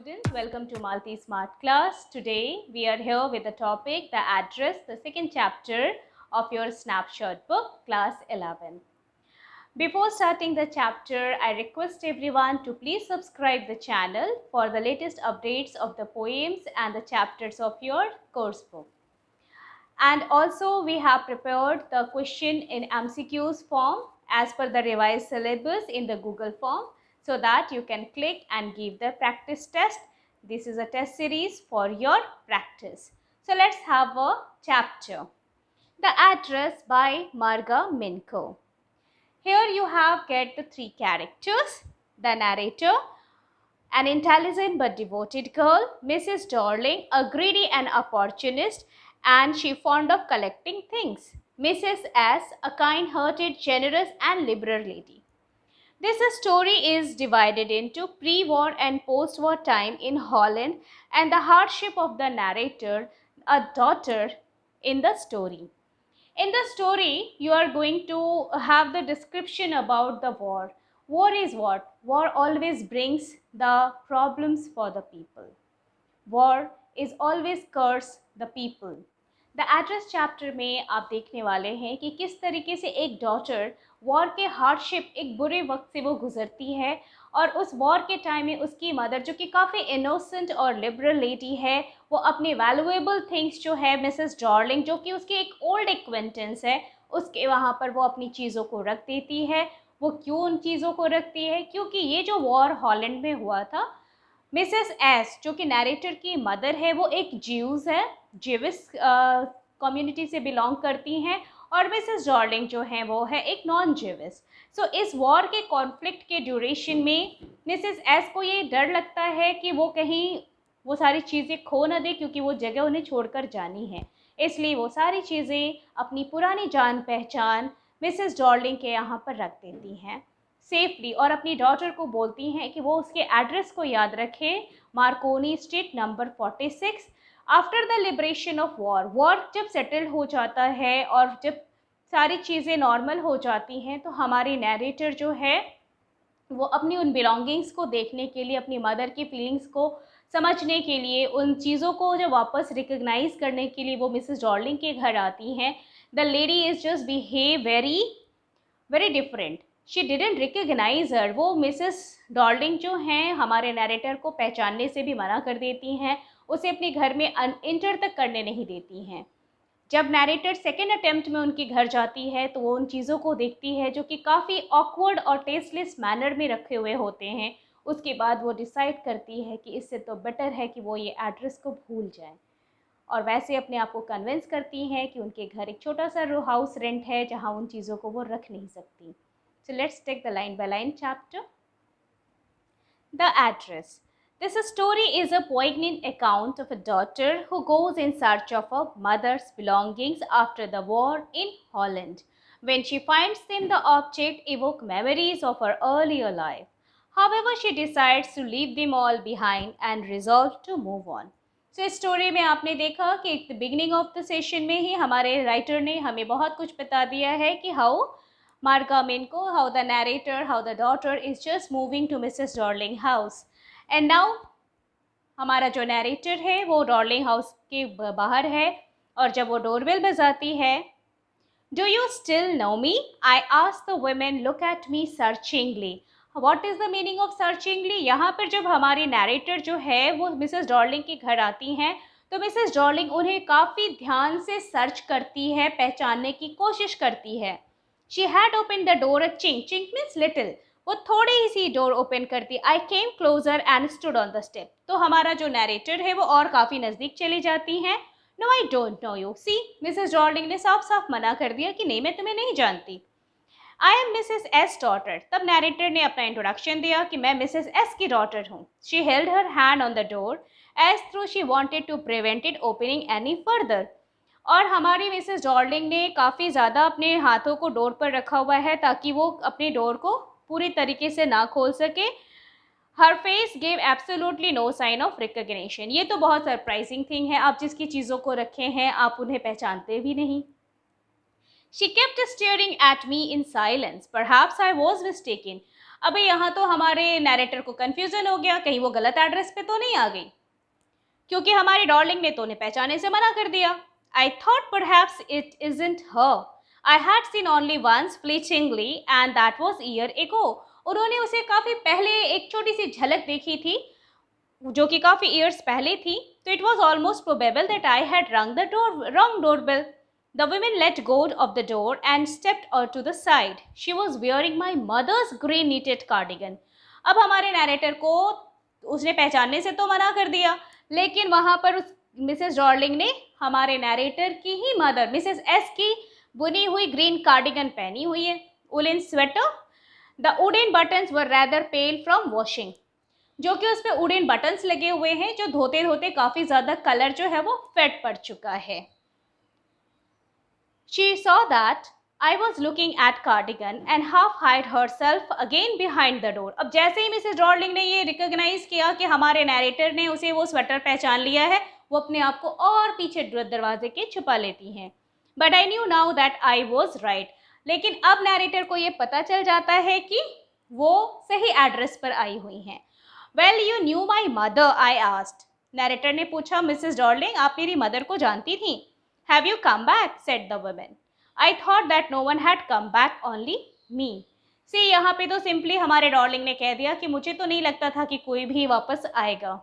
students, welcome to Malti Smart Class. Today we are here with the topic the address, the second chapter of your snapshot book, class 11. Before starting the chapter, I request everyone to please subscribe the channel for the latest updates of the poems and the chapters of your course book. And also we have prepared the question in MCQs form as per the revised syllabus in the Google form, so that you can click and give the practice test. This is a test series for your practice. So let's have a chapter. The Address by Marga Minko. Here you have get the three characters: the narrator, an intelligent but devoted girl, Mrs. Darling, a greedy and opportunist, and she fond of collecting things, Mrs. S, a kind-hearted, generous and liberal lady. This story is divided into pre-war and post-war time in Holland and the hardship of the narrator, a daughter in the story. In the story, you are going to have the description about the war. War is what? War always brings the problems for the people. War is always curse the people. The address chapter में आप देखने वाले हैं कि किस तरीके से एक डॉटर वॉर के हार्डशिप, एक बुरे वक्त से वो गुजरती है, और उस वॉर के टाइम में उसकी मदर, जो कि काफ़ी इनोसेंट और लिबरल लेडी है, वो अपनी वैल्यूएबल थिंग्स जो है मिसेस डार्लिंग, जो कि उसकी एक ओल्ड एक्वेंटेंस है, उसके वहाँ पर वो अपनी चीज़ों को रख देती है। वो क्यों उन चीज़ों को रखती है? क्योंकि ये जो वॉर हॉलैंड में हुआ था, मिसेस एस जो कि नरेटर की मदर है, वो एक ज्यूज़ है, जिविस कम्युनिटी से बिलोंग करती हैं, और मिसेस डार्लिंग जो है वो है एक नॉन जिविस। सो इस वॉर के कॉन्फ्लिक्ट के ड्यूरेशन में मिसेस एस को ये डर लगता है कि वो कहीं वो सारी चीज़ें खो न दे, क्योंकि वो जगह उन्हें छोड़कर जानी है। इसलिए वो सारी चीज़ें, अपनी पुरानी जान पहचान मिसेस डार्लिंग के यहाँ पर रख देती हैं सेफली, और अपनी डॉटर को बोलती हैं कि वो उसके एड्रेस को याद रखे, Markovnikov street number 46। After the liberation of war, war जब सेटल हो जाता है और जब सारी चीज़ें नॉर्मल हो जाती हैं, तो हमारी नैरेटर जो है वो अपनी उन बिलोंगिंग्स को देखने के लिए, अपनी मदर की फीलिंग्स को समझने के लिए, उन चीज़ों को जब वापस रिकग्नाइज करने के लिए वो मिसेस डार्लिंग के घर आती हैं। The lady is just behave very very different. She didn't recognise her. वो मिसेस डार्लिंग जो हैं हमारे नैरेटर को पहचानने से भी मना कर देती हैं, उसे अपने घर में इंटर तक करने नहीं देती हैं। जब नैरेटर सेकेंड अटेम्प्ट में उनके घर जाती है, तो वो उन चीज़ों को देखती है जो कि काफ़ी ऑकवर्ड और टेस्टलेस मैनर में रखे हुए होते हैं। उसके बाद वो डिसाइड करती है कि इससे तो बेटर है कि वो ये एड्रेस को भूल जाएं, और वैसे अपने आप को कन्विंस करती हैं कि उनके घर एक छोटा सा हाउस रेंट है जहाँ उन चीज़ों को वो रख नहीं सकती। So let's take the line by line chapter. The Address. This story is a poignant account of a daughter who goes in search of her mother's belongings after the war in Holland. When she finds them, the object evoke memories of her earlier life. However, she decides to leave them all behind and resolve to move on. So इस story में आपने देखा कि beginning of the session में ही हमारे writer ने हमें बहुत कुछ बता दिया है कि how Marga Minko, how the narrator, how the daughter is just moving to Mrs. Darling house. And now हमारा जो narrator है वो Darling house के बाहर है, और जब वो डोरबेल बजाती है, Do you still know me? I asked the women look at me searchingly. What is the meaning of searchingly? यहाँ पर जब हमारी narrator जो है वो Mrs. Darling के घर आती हैं, तो Mrs. Darling उन्हें काफ़ी ध्यान से सर्च करती है, पहचानने की कोशिश करती है। She had opened the door a chink. Chink means little. वो थोड़ी ही सी डोर ओपन करती। I came closer and stood on the step. तो हमारा जो नैरेटर है वो और काफ़ी नज़दीक चली जाती हैं। No, I don't know you. See, Mrs. Darling ने साफ साफ मना कर दिया कि नहीं, मैं तुम्हें नहीं जानती। I am Mrs. S daughter. तब नैरेटर ने अपना इंट्रोडक्शन दिया कि मैं Mrs. S की डॉटर हूँ। She held her hand on the door as though she wanted to prevent it opening any further. और हमारी मिसेस डार्लिंग ने काफ़ी ज़्यादा अपने हाथों को डोर पर रखा हुआ है ताकि वो अपनी डोर को पूरी तरीके से ना खोल सके। Her face gave absolutely no sign of recognition. ये तो बहुत सरप्राइजिंग थिंग है, आप जिसकी चीज़ों को रखे हैं आप उन्हें पहचानते भी नहीं। She kept staring at me in silence. Perhaps I was mistaken. अभी यहाँ तो हमारे नैरेटर को कन्फ्यूज़न हो गया, कहीं वो गलत एड्रेस पे तो नहीं आ गई, क्योंकि हमारी डार्लिंग ने तो उन्हें पहचाने से मना कर दिया. I thought perhaps it isn't her. I had seen only once fleetingly and that was a year ago. उन्होंने उसे काफ़ी पहले एक छोटी सी झलक देखी थी, जो कि काफ़ी ईयर्स पहले थी. तो it was almost probable that I had rung the wrong doorbell. The woman let go of the door and stepped to the side. She was wearing my mother's green knitted cardigan. अब हमारे narrator को उसने पहचानने से तो मना कर दिया, लेकिन वहाँ पर उस मिसेस डार्लिंग ने हमारे नैरेटर की ही मदर मिसेस एस की बुनी हुई ग्रीन कार्डिगन पहनी हुई है, woollen sweater. The wooden buttons were rather pale from washing, जो कि उस पर वुडन बटन्स लगे हुए हैं, जो धोते धोते काफ़ी ज़्यादा कलर जो है वो फेड पड़ चुका है. She saw that I was looking at cardigan and half hid herself again behind the door. अब जैसे ही मिसेस डार्लिंग ने ये रिकॉग्नाइज किया कि हमारे नैरेटर ने उसे वो स्वेटर पहचान लिया है, वो अपने आप को और पीछे दरवाजे के छुपा लेती हैं. But I knew now that I was right. लेकिन अब नैरेटर को ये पता चल जाता है कि वो सही एड्रेस पर आई हुई हैं. Well you knew my mother, I asked. Narrator ने पूछा, मिसेस डार्लिंग आप मेरी मदर को जानती थी? Have you come back? said the woman. I thought that no one had come back, only me. See, यहाँ पे तो सिंपली हमारे डार्लिंग ने कह दिया कि मुझे तो नहीं लगता था कि कोई भी वापस आएगा.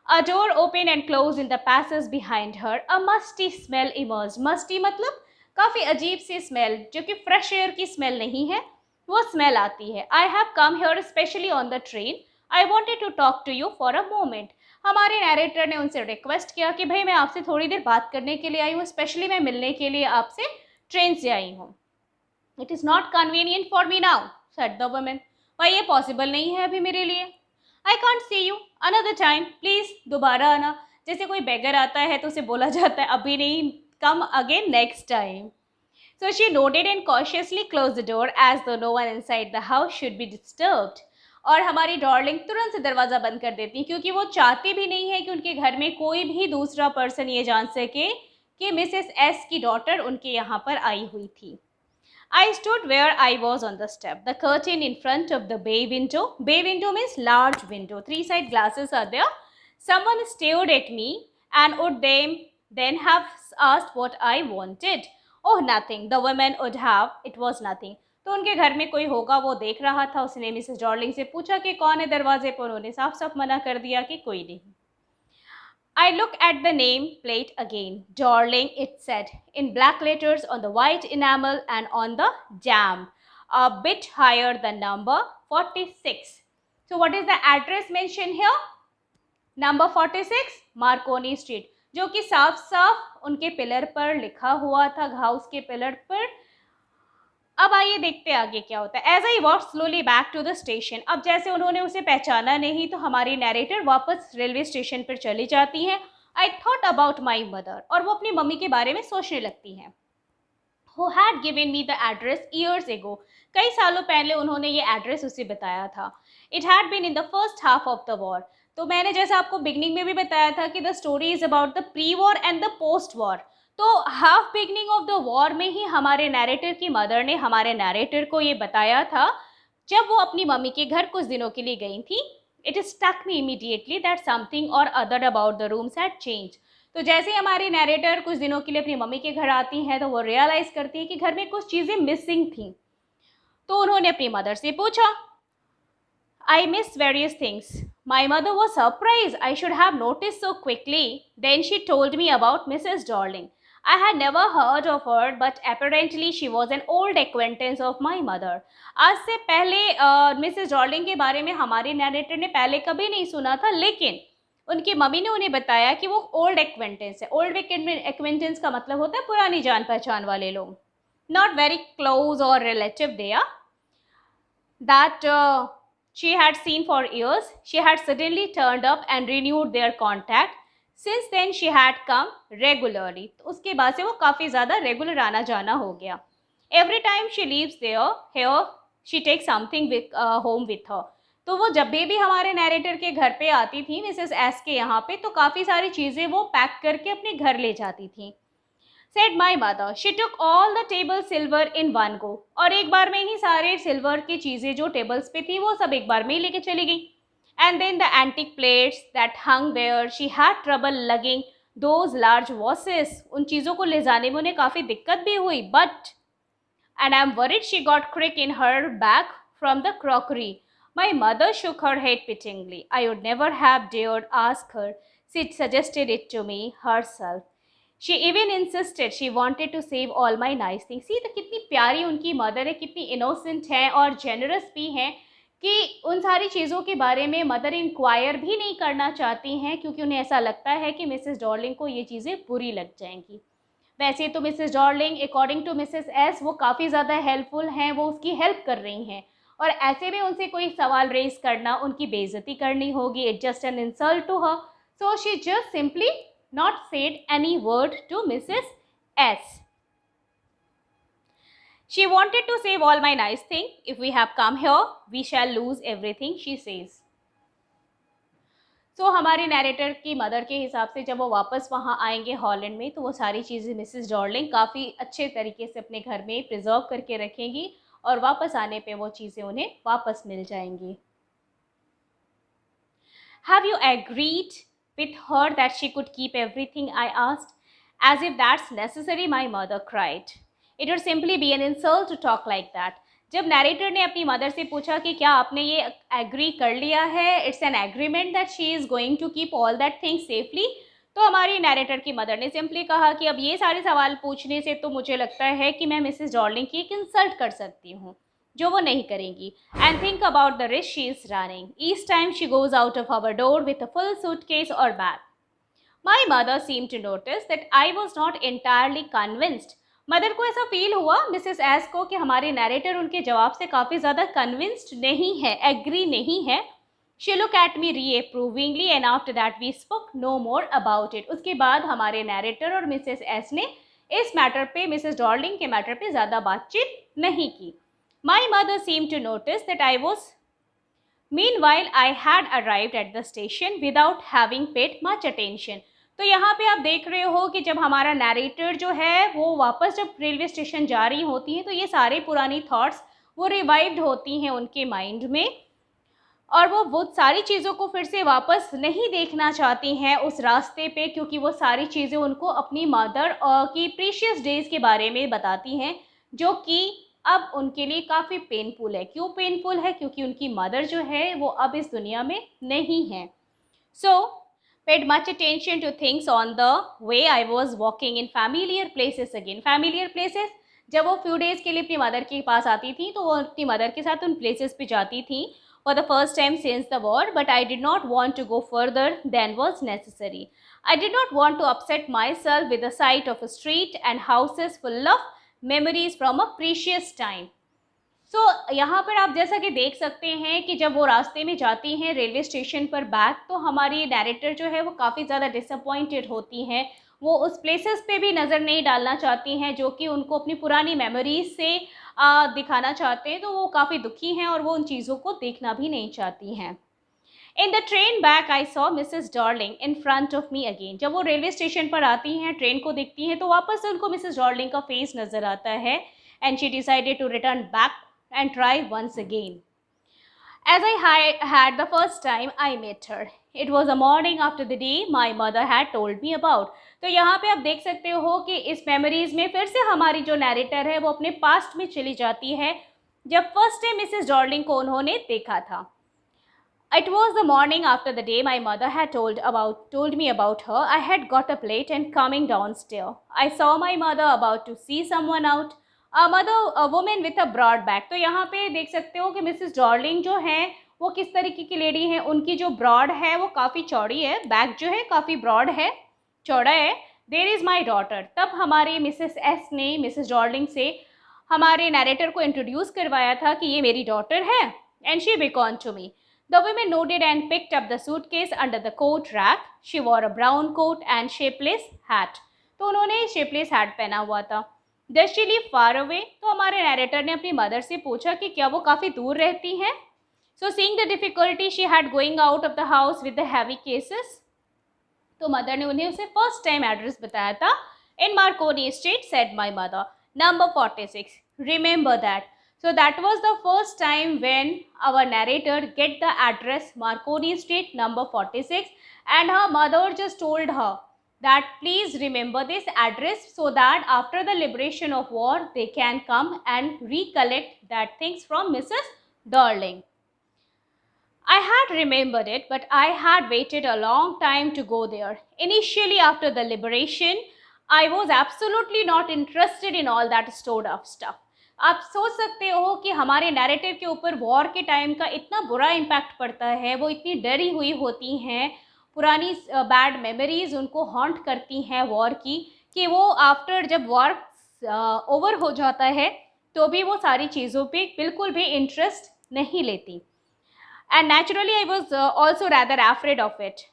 A door opened and closed in the passage behind her. A musty smell emerged. Musty मतलब काफ़ी अजीब सी स्मेल, जो कि फ्रेश एयर की स्मेल नहीं है, वो स्मेल आती है. I have come here especially on the train. I wanted to talk to you for a moment. हमारे नैरेटर ने उनसे रिक्वेस्ट किया कि भाई मैं आपसे थोड़ी देर बात करने के लिए आई हूँ, स्पेशली मैं मिलने के लिए आपसे ट्रेन से आई हूँ. It is not convenient for me now, said the woman. भाई ये पॉसिबल नहीं है अभी मेरे लिए. I can't see you another time, please दोबारा आना. जैसे कोई बेगर आता है तो उसे बोला जाता है अभी नहीं, come again next time. So she nodded and cautiously closed the door as though no one inside the house should be disturbed. और हमारी डार्लिंग तुरंत से दरवाज़ा बंद कर देती, क्योंकि वो चाहती भी नहीं है कि उनके घर में कोई भी दूसरा पर्सन ये जान सके कि मिसेस एस की डॉटर उनके यहाँ पर आई हुई थी. I stood where I was on the step. The curtain in front of the bay window. Bay window means large window. 3 side glasses are there. Someone stared at me and would then have asked what I wanted. Oh, nothing. The woman would have. It was nothing. तो उनके घर में कोई होगा, वो देख रहा था. उसने मिसेस डार्लिंग से पूछा कि कौन है दरवाजे पर. उन्होंने साफ साफ मना कर दिया कि कोई नहीं. I looked at the name plate again. Darling, it said in black letters on the white enamel and on the jamb, a bit higher than number 46. So what is the address mentioned here? Number 46, Marconi Street, जो कि साफ साफ उनके pillar पर लिखा हुआ था, house के पिलर पर. अब आइए देखते हैं आगे क्या होता है. As I walk slowly back to the station. अब जैसे उन्होंने उसे पहचाना नहीं तो हमारी नैरेटर वापस रेलवे स्टेशन पर चली जाती हैं. I thought about my mother, और वो अपनी मम्मी के बारे में सोचने लगती हैं. Who had given me the address years ago. कई सालों पहले उन्होंने ये एड्रेस उसे बताया था. It had been in the first half of the war. तो मैंने जैसा आपको बिगनिंग में भी बताया था कि the story is about the pre war and the post war. तो half beginning of the war में ही हमारे नैरेटर की मदर ने हमारे नैरेटर को ये बताया था, जब वो अपनी मम्मी के घर कुछ दिनों के लिए गई थी. It struck me immediately that something or other about the rooms had change. तो जैसे ही हमारी नैरेटर कुछ दिनों के लिए अपनी मम्मी के घर आती हैं तो वो रियलाइज़ करती है कि घर में कुछ चीज़ें मिसिंग थी. तो उन्होंने अपनी मदर से पूछा, I missed various things. My mother was surprised I should have noticed so quickly. Then she told me about Mrs. Darling. I had never heard of her, but apparently she was an old acquaintance of my mother. आज से पहले Mrs darling के बारे में हमारे narrator ने पहले कभी नहीं सुना था, लेकिन उनकी मम्मी ने उन्हें बताया कि वो ओल्ड एक्वेंटेंस है. ओल्ड एक्वेंटेंस का मतलब होता है पुरानी जान पहचान वाले लोग. Not very close or relative they are. That she had seen for years. She had suddenly turned up and renewed their contact. Since then she had come regularly. तो उसके बाद से वो काफ़ी ज़्यादा रेगुलर आना जाना हो गया. Every time she leaves here she takes something home with her. तो वो जब भी हमारे नैरेटर के घर पे आती थी मिसेस एस के यहाँ पे, तो काफ़ी सारी चीज़ें वो पैक करके अपने घर ले जाती थी. said my mother. She took all the table silver in one go. और एक बार में ही सारे सिल्वर की चीजें जो टेबल्स पे थी वो सब एक बार में ही लेके चली गई. And then the antique plates that hung there, she had trouble lugging those large vases. उन चीजों को ले जाने में उन्हें काफी दिक्कत भी हुई. And I'm worried she got crick in her back from the crockery. My mother shook her head pityingly. I would never have dared ask her. She suggested it to me herself. She even insisted she wanted to save all my nice things. See, तो कितनी प्यारी उनकी mother है, कितनी innocent है और generous भी हैं कि उन सारी चीज़ों के बारे में मदर इंक्वायर भी नहीं करना चाहती हैं क्योंकि उन्हें ऐसा लगता है कि मिसेस डॉर्लिंग को ये चीज़ें बुरी लग जाएंगी. वैसे तो Mrs Darling according to Mrs S वो काफ़ी ज़्यादा हेल्पफुल हैं, वो उसकी हेल्प कर रही हैं और ऐसे में उनसे कोई सवाल रेज करना उनकी बेइज्जती करनी होगी. It just an insult to her. So she just simply not said any word to Mrs. S. She wanted to save all my nice things. If we have come here, we shall lose everything, she says. So हमारे narrator की mother के हिसाब से जब वो वापस वहाँ आएंगे हॉलैंड में तो वो सारी चीज़ें मिसेस डॉर्लिंग काफ़ी अच्छे तरीके से अपने घर में प्रिजर्व करके रखेंगी और वापस आने पे वो चीज़ें उन्हें वापस मिल जाएंगी. Have you agreed with her that she could keep everything? I asked. As if that's necessary, my mother cried. It would simply be an insult to talk like that. जब नैरेटर ने अपनी मदर से पूछा कि क्या आपने ये agree कर लिया है, it's an agreement that she is going to keep all that things safely, तो हमारी नैरेटर की मदर ने सिंपली कहा कि अब ये सारे सवाल पूछने से तो मुझे लगता है कि मैं मिसेस डॉर्लिंग की एक इंसल्ट कर सकती हूँ जो वो नहीं करेंगी. And think about the risk she is running each time she goes out of our door with a full suitcase और bag. My mother seem to notice that I was not entirely convinced. Mother को ऐसा feel हुआ Mrs S को कि हमारे narrator उनके जवाब से काफ़ी ज़्यादा कन्विंस्ड नहीं है, एग्री नहीं है. She look at me reprovingly and after that we spoke no more about it. उसके बाद हमारे नैरेटर और मिसेस एस ने इस मैटर पे, मिसेस डॉर्लिंग के मैटर पे ज़्यादा बातचीत नहीं की. My mother seemed to notice that I was. Meanwhile, I had arrived at the station without having paid much attention. तो यहाँ पे आप देख रहे हो कि जब हमारा नैरेटर जो है वो वापस जब रेलवे स्टेशन जा रही होती हैं तो ये सारे पुरानी थॉट्स वो रिवाइव्ड होती हैं उनके माइंड में और वो सारी चीज़ों को फिर से वापस नहीं देखना चाहती हैं उस रास्ते पे क्योंकि वो सारी चीज़ें उनको अपनी मदर की प्रीशियस डेज़ के बारे में बताती हैं जो कि अब उनके लिए काफ़ी पेनफुल है. क्यों पेनफुल है? क्योंकि उनकी मदर जो है वो अब इस दुनिया में नहीं है. So paid much attention to things on the way I was walking in familiar places again. Familiar places, जब वो फ्यू डेज़ के लिए अपनी मदर के पास आती थी तो वो अपनी मदर के साथ उन प्लेसेस पे जाती थी for the first time since the war. But I did not want to go further than was necessary. I did not want to upset myself with the sight of a street and houses full of memories from a precious time. So यहाँ पर आप जैसा कि देख सकते हैं कि जब वो रास्ते में जाती हैं रेलवे स्टेशन पर बैक तो हमारी डायरेक्टर जो है वो काफ़ी ज़्यादा डिसअपॉइंटेड होती हैं. वो उस प्लेसेस पे भी नज़र नहीं डालना चाहती हैं जो कि उनको अपनी पुरानी मेमोरीज से दिखाना चाहते हैं. तो वो काफ़ी दुखी हैं और वो उन चीज़ों को देखना भी नहीं चाहती हैं. In the train back I saw Mrs Darling in front of me again. जब वो रेलवे स्टेशन पर आती हैं, ट्रेन को देखती हैं तो वापस से उनको मिसेस डॉर्लिंग का फेस नज़र आता है. And she decided to return back and try once again. As I had the first time I met her. It was a morning after the day my mother had told me about. तो यहाँ पे आप देख सकते हो कि इस memories में फिर से हमारी जो नैरेटर है वो अपने पास्ट में चली जाती है जब फर्स्ट टाइम मिसेस डॉर्लिंग को उन्होंने देखा था. It was the morning after the day my mother had told me about her. I had got up late and coming downstairs. I saw my mother about to see someone out. A woman with a broad back. तो यहाँ पे देख सकते हो कि Mrs Darling जो हैं वो किस तरीके की लेडी हैं. उनकी जो ब्रॉड है वो काफ़ी चौड़ी है, बैक जो है काफ़ी ब्रॉड है, चौड़ा है. There is my daughter. तब हमारी मिसेस एस ने मिसेस डॉर्लिंग से हमारे नैरेटर को इंट्रोड्यूस करवाया था कि ये मेरी डॉटर है. And she beckoned to me. The woman nodded and picked up the suitcase under the coat rack. She wore a brown coat and shapeless hat. तो उन्होंने shapeless hat पहना हुआ था. Does she live far away? तो हमारे narrator ने अपनी mother से पूछा कि क्या वो काफ़ी दूर रहती हैं. So seeing the difficulty she had going out of the house with the heavy cases, तो मदर ने उन्हें उसे फर्स्ट टाइम एड्रेस बताया था In Marconi Street, said my mother. Number 46. Remember that. So that was the first time when our narrator get the address Marconi Street number 46, and her mother just told her that please remember this address so that after the liberation of war they can come and recollect that things from Mrs. Darling. I had remembered it, but I had waited a long time to go there. Initially, after the liberation, I was absolutely not interested in all that stored up stuff. आप सोच सकते हो कि हमारे narrative के ऊपर war के time का इतना बुरा इम्पैक्ट पड़ता है, वो इतनी डरी हुई होती हैं, पुरानी बैड मेमोरीज उनको हॉन्ट करती हैं वॉर की, कि वो आफ्टर जब वॉर ओवर हो जाता है तो भी वो सारी चीज़ों पे बिल्कुल भी इंटरेस्ट नहीं लेती. And naturally, I was also rather afraid of it,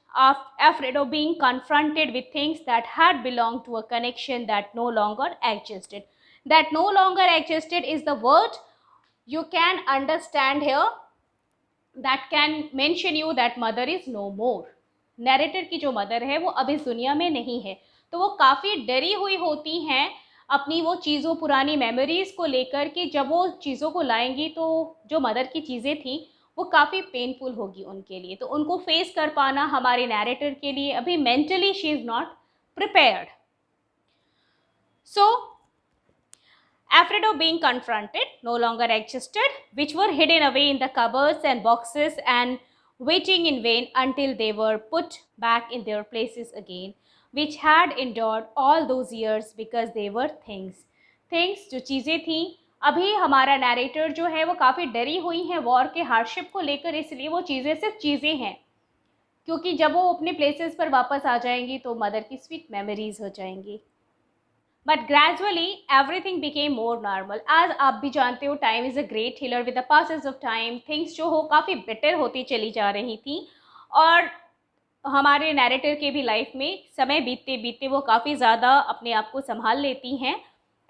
afraid of being confronted with things that had belonged to a connection that no longer existed. That no longer existed is the word you can understand here that can mention you that mother is no more. Narrator की जो mother है वो अब इस दुनिया में नहीं है, तो वो काफ़ी डरी हुई होती हैं अपनी वो चीज़ों, पुरानी मेमोरीज़ को लेकर कि जब वो चीज़ों को लाएंगी तो जो मदर की चीज़ें थी वो काफ़ी पेनफुल होगी उनके लिए, तो उनको फेस कर पाना हमारे नैरेटर के लिए अभी mentally she is not prepared. So afraid of being confronted no longer existed, which were hidden away in the cupboards and boxes and waiting in vain until they were put back in their places again, which had endured all those years because they were things. Things जो चीज़ें थी, अभी हमारा narrator जो है वो काफ़ी डरी हुई हैं वॉर के हार्डशिप को लेकर, इसलिए वो चीज़ें सिर्फ चीज़ें हैं, क्योंकि जब वो अपने प्लेसेस पर वापस आ जाएंगी तो मदर की स्वीट मेमोरीज हो जाएंगी. But gradually everything became more normal. as आप भी जानते हो time is a great healer. with the passes of time things जो हो काफ़ी better होती चली जा रही थी, और हमारे नैरेटर के भी लाइफ में समय बीतते बीतते वो काफ़ी ज़्यादा अपने आप को संभाल लेती हैं.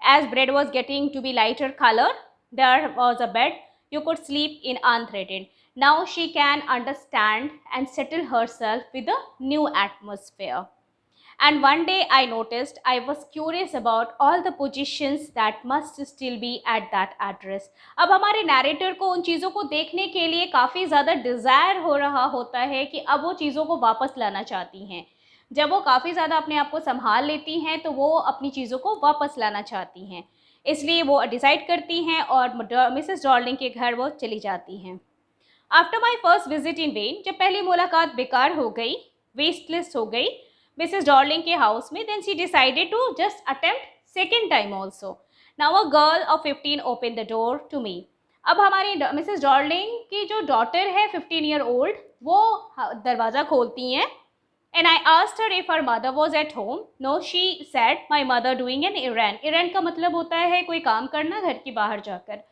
As bread was getting to be lighter color, there was a bed you could sleep in unthreatened. Now she can understand and settle herself with a new atmosphere. And one day I noticed I was curious about all the positions that must still be at that address. अब हमारे narrator को उन चीज़ों को देखने के लिए काफ़ी ज़्यादा डिज़ायर हो रहा होता है कि अब वो चीज़ों को वापस लाना चाहती हैं. जब वो काफ़ी ज़्यादा अपने आप को संभाल लेती हैं तो वो अपनी चीज़ों को वापस लाना चाहती हैं, इसलिए वो डिसाइड करती हैं और मिसेस डार्लिंग के घर वो चली जाती हैं. After my first visit in when, जब पहली मुलाकात बेकार हो गई, वेस्टलेस हो गई Mrs. Darling के हाउस में, then she decided to just attempt second time also. Now a girl of 15 opened the door to me. अब हमारी मिसेस डॉर्लिंग की जो डॉटर है 15 ईयर ओल्ड, वो दरवाज़ा खोलती हैं. And I asked her if her mother was at home. No, she said, my mother doing an errand. Errand का मतलब होता है कोई काम करना घर के बाहर जाकर.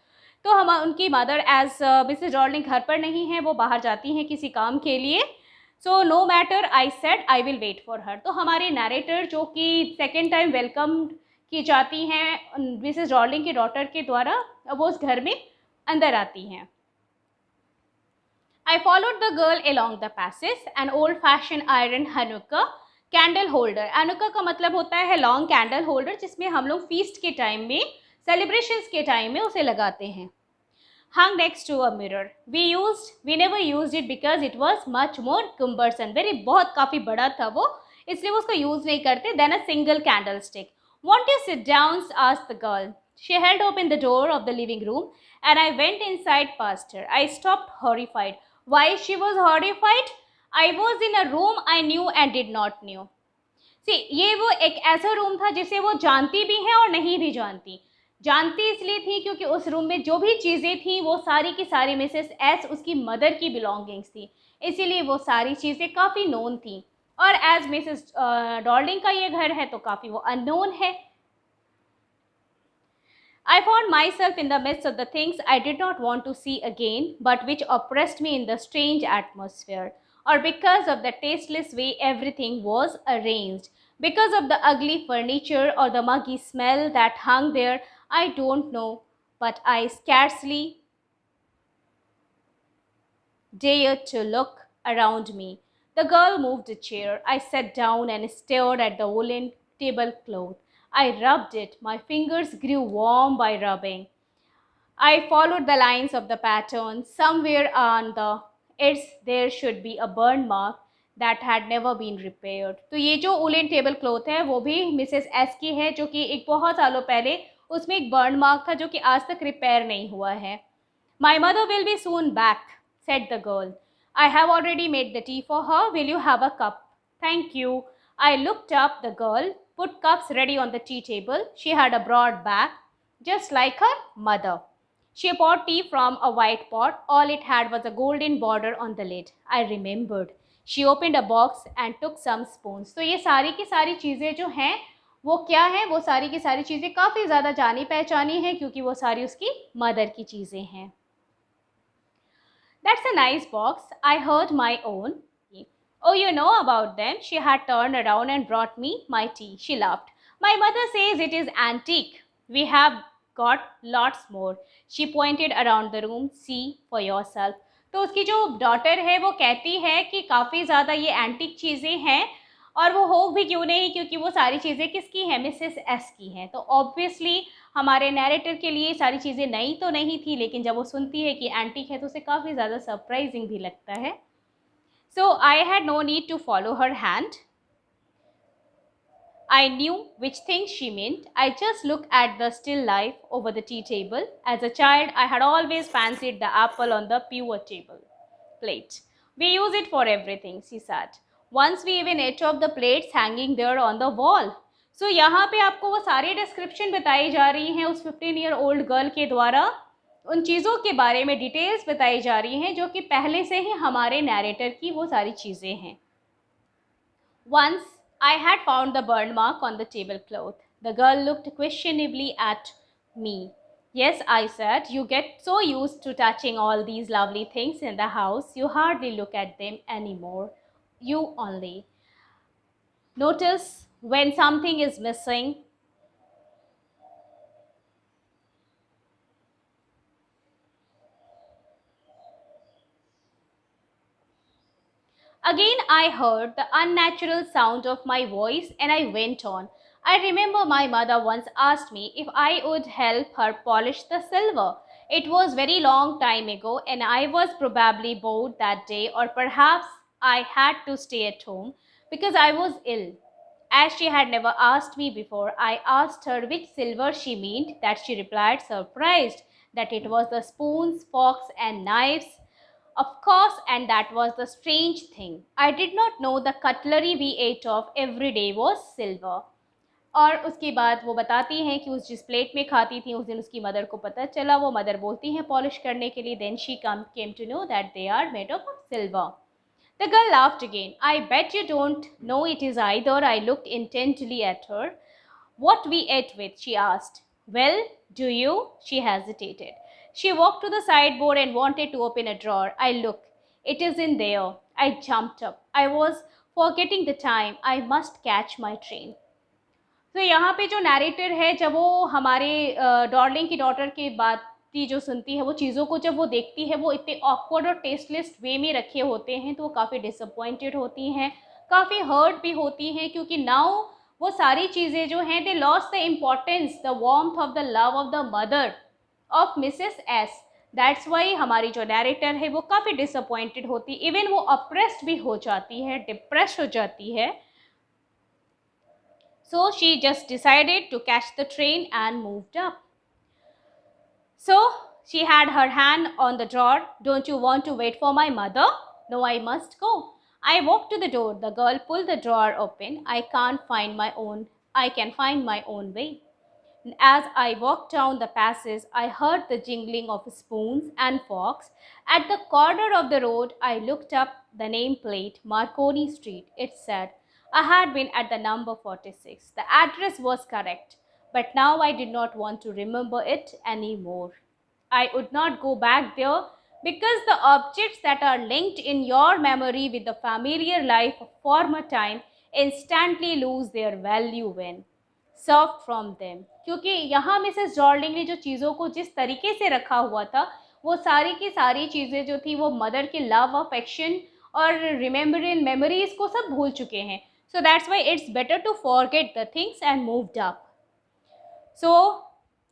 तो हम उनकी मदर एज मिसेस डॉर्लिंग घर पर नहीं है, वो बाहर जाती हैं किसी काम के लिए. So no matter, I said I will wait for her. तो हमारे नैरेटर जो कि सेकेंड टाइम वेलकम की जाती हैं मिसेस डॉर्लिंग के डॉटर के द्वारा, वो उस घर में अंदर आती हैं. I followed the girl along the passage. An old fashion iron Hanukkah candle holder. Hanukkah का मतलब होता है लॉन्ग कैंडल होल्डर, जिसमें हम लोग फीस्ट के टाइम में, सेलिब्रेशंस के टाइम में उसे लगाते हैं. Hung next to a mirror. We never used it because it was much more cumbersome. बहुत काफ़ी बड़ा था वो, इसलिए वो उसका यूज़ नहीं करते. Then a single candlestick. Won't you sit down? asked the girl. She held open the door of the living room and I went inside past her. I stopped horrified. Why she was horrified? I was in a room I knew and did not know. See, ये वो एक ऐसा room था जिसे वो जानती भी हैं और नहीं भी जानती. जानती इसलिए थी क्योंकि उस रूम में जो भी चीज़ें थी वो सारी की सारी मिसेस एस उसकी मदर की बिलोंगिंग्स थी, इसीलिए वो सारी चीज़ें काफ़ी नोन थी. और एज मिसेस डॉर्लिंग का ये घर है तो काफ़ी वो अननोन है. I found myself in the midst of the things I did not want to see again, but which oppressed me in the strange atmosphere, or because of the tasteless way everything was arranged, because of the ugly furniture or the muggy smell that hung there. I don't know, but I scarcely dared to look around me. The girl moved a chair. I sat down and stared at the woolen tablecloth. I rubbed it. My fingers grew warm by rubbing. I followed the lines of the pattern. Somewhere on the edge there should be a burn mark that had never been repaired. तो ये जो woollen table cloth है वो भी Mrs S की है, जो कि एक बहुत सालों पहले उसमें एक बर्न मार्क था जो कि आज तक रिपेयर नहीं हुआ है. My mother will be soon back, said the girl. I have already made the tea for her. Will you have a cup? Thank you. I looked up. The girl put cups ready on the tea table. She had a broad back, just like her mother. She poured tea from a white pot. All it had was a golden border on the lid. I remembered. She opened a box and took some spoons. तो ये सारी की सारी चीज़ें जो हैं वो क्या है, वो सारी की सारी चीज़ें काफ़ी ज़्यादा जानी पहचानी हैं क्योंकि वो सारी उसकी मदर की चीज़ें हैं. That's a nice box. I heard my own. Oh, you know about them. She had turned around and brought me my tea. She laughed. My mother says it is antique. We have got lots more. She pointed around the room. See for yourself. तो उसकी जो daughter है वो कहती है कि काफ़ी ज़्यादा ये एंटीक चीज़ें हैं, और वो हो भी क्यों नहीं क्योंकि वो सारी चीज़ें किसकी हैं, मिसेस एस की हैं. तो ऑब्वियसली हमारे नैरेटर के लिए सारी चीज़ें नई तो नहीं थी, लेकिन जब वो सुनती है कि एंटीक है तो उसे काफ़ी ज़्यादा सरप्राइजिंग भी लगता है. So I had no need to follow her hand. I knew which things she meant. I just looked at the still life over the tea table. As a child, I had always fancied the apple on the pure table plate. We use it for everything, she said. Once we even ate off the plates hanging there on the wall. So यहाँ पे आपको वो सारी description बताई जा रही हैं उस 15-year-old गर्ल के द्वारा. उन चीज़ों के बारे में डिटेल्स बताई जा रही हैं जो कि पहले से ही हमारे नैरेटर की वो सारी चीज़ें हैं. Once I had found the burn mark on the tablecloth. The girl looked questioningly at me. Yes, I said, you get so used to touching all these lovely things in the house, you hardly look at them anymore. You only notice when something is missing. Again I heard the unnatural sound of my voice and I went on. I remember my mother once asked me if I would help her polish the silver. It was very long time ago and I was probably bored that day, or perhaps I had to stay at home because I was ill. As she had never asked me before, I asked her which silver she meant. That she replied, surprised, that it was the spoons, forks and knives. Of course, and that was the strange thing. I did not know the cutlery we ate of every day was silver. और उसके बाद वो बताती हैं कि उस जिस plate में खाती थी उस दिन उसकी मदर को पता चला. वो मदर बोलती हैं पॉलिश करने के लिए. Then she came to know that they are made of silver. The girl laughed again. I bet you don't know it is either. I looked intently at her. What we ate with, she asked. Well, do you? She hesitated. She walked to the sideboard and wanted to open a drawer. I looked. It is in there. I jumped up. I was forgetting the time. I must catch my train. तो यहाँ पे जो narrator है जब वो हमारे darling की daughter की बात की जो सुनती है, वो चीज़ों को जब वो देखती है वो इतने ऑकवर्ड और टेस्टलेस वे में रखे होते हैं तो वो काफ़ी डिसअपॉइंटेड होती हैं, काफ़ी हर्ट भी होती हैं क्योंकि नाउ वो सारी चीज़ें जो हैं they lost the importance, the warmth of the love of the mother of Mrs S. That's why हमारी जो नैरेटर है वो काफ़ी डिसअपॉइंटेड होती, इवन वो अप्रेस्ड भी हो जाती है, डिप्रेस हो जाती है. So she just decided to catch the train and moved up. So she had her hand on the drawer. Don't you want to wait for my mother? No, I must go. I walked to the door. The girl pulled the drawer open. I can find my own way. As I walked down the passage, I heard the jingling of spoons and forks. At the corner of the road, I looked up the nameplate, Marconi Street. It said, I had been at the number 46. The address was correct, but now I did not want to remember it anymore. I would not go back there because the objects that are linked in your memory with the familiar life of former time instantly lose their value when served from them. क्योंकि यहाँ Mrs जॉर्डिंग ने जो चीज़ों को जिस तरीके से रखा हुआ था वो सारी की सारी चीज़ें जो थी वो मदर के लव, अफेक्शन और रिमेम्बरिंग मेमोरीज को सब भूल चुके हैं. So that's why it's better to forget the things and moved up. So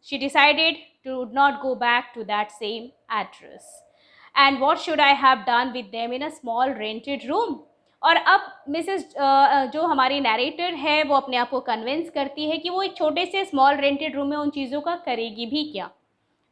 she decided to not go back to that same address. And what should I have done with them in a small rented room? और अब Mrs जो हमारी narrator है वो अपने आप को convince करती है कि वो एक छोटे से स्मॉल रेंटेड रूम में उन चीज़ों का करेगी भी क्या,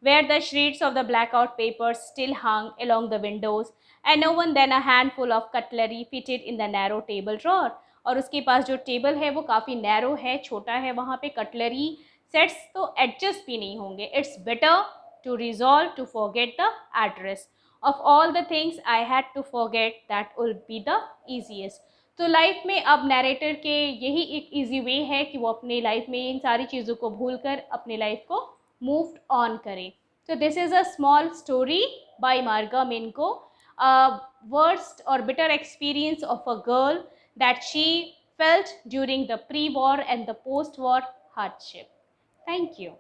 where the shreds of the blackout papers still hung along the windows and no one than a handful of cutlery fitted in the narrow table drawer. और उसके पास जो टेबल है वो काफ़ी नैरो है, छोटा है, वहाँ पे कटलरी सेट्स तो एडजस्ट भी नहीं होंगे. It's better to resolve to forget the address. Of all the things I had to forget that will be the easiest. तो लाइफ में अब नैरेटर के यही एक ईजी वे है कि वो अपने लाइफ में इन सारी चीज़ों को भूल कर अपने लाइफ को moved on करें. So this is a small story by Marga Minko, a worst or bitter experience of a girl that she felt during the pre-war and the post-war hardship. Thank you.